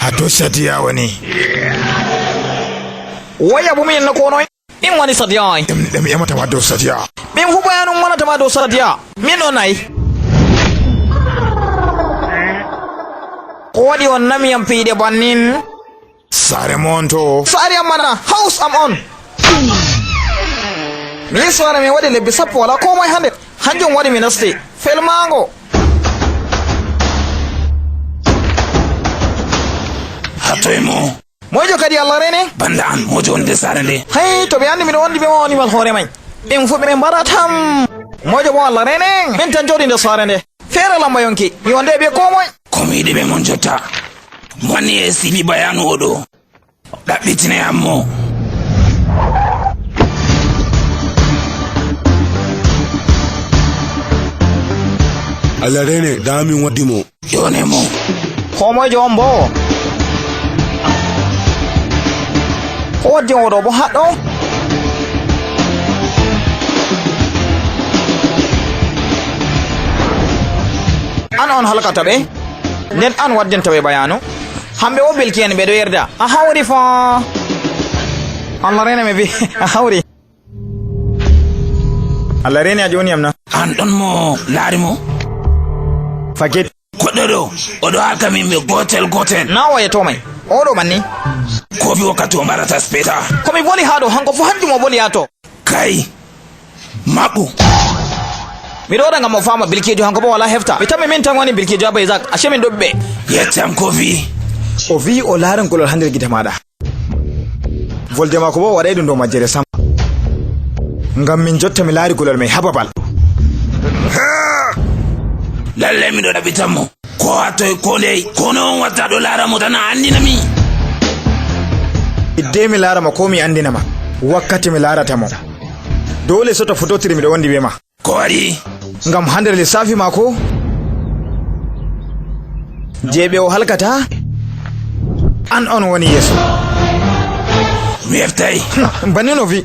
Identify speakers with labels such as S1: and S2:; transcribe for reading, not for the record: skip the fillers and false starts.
S1: Hado sadiya wani.
S2: Waya bu min na kono in wani sadiya.
S1: Dem ya mata wado sadiya.
S2: Min fu bayanun wala ta wado sadiya. Min onai. Kodi on nami am pide bannin.
S1: Sare monto.
S2: Sare mana house am on. Min sare mi wadi lebbi sappo wala komai hande. Hanjum wadi mi nasti. Felmango.
S1: Hatoimo.
S2: Mojo kadi Allah rene.
S1: Bandan mojo onde sare de.
S2: Hey to be andi mi wondi be woni wal hore mai. Min fu be baratam. Mojo bo Allah rene. Min tan jodi nde sare de. Fere lamba yonki. Mi wonde be komai.
S1: Komide be mon jotta. Moni e sili bayanu odo. Dabbitine ammo.
S3: Allah rene damin wadimo.
S1: Yone mo.
S2: Komai jombo. Ko jodo bo haddo. An on halakata be. Nden an waddenta be bayanu. Hambe o belki en be do yerda. A hawri fa. Allah rene me bi. A hawri. Allah rene a joni amna.
S1: An don mo laari mo.
S2: Fakit.
S1: Kododo. Odo aka min be gotel.
S2: Na waye to mai. Odo manni.
S1: Ko bi wakati o marata speta.
S2: Ko mi boli hado hanko fu hanjum o boli ato.
S1: Kai. Mabu.
S2: Mi do ngam mo fama bilkejo hanko bo wala hefta. Mi tammi min tan woni bilkejo ba Isaac. Ashe min dobbe.
S1: Yetam ko vi.
S2: O vi o laran kolol handir gite mada. Volde mako bo wadai dum do majjere sam. Ngam min jotta mi laari kolol mai hababal.
S1: Lalle mi do dabitammo. Ko atoy ko ley kono wata do lara mo tana andina mi.
S2: Idde mi lara ma ko mi andina ma. Wakkati mi larata mo. Dole soto fototiri mi do wondi be ma.
S1: Ko wari
S2: Ngam handir lissafi mako. Jebe o halkata. An on woni yeso.
S1: mi eftai.
S2: Banino vi.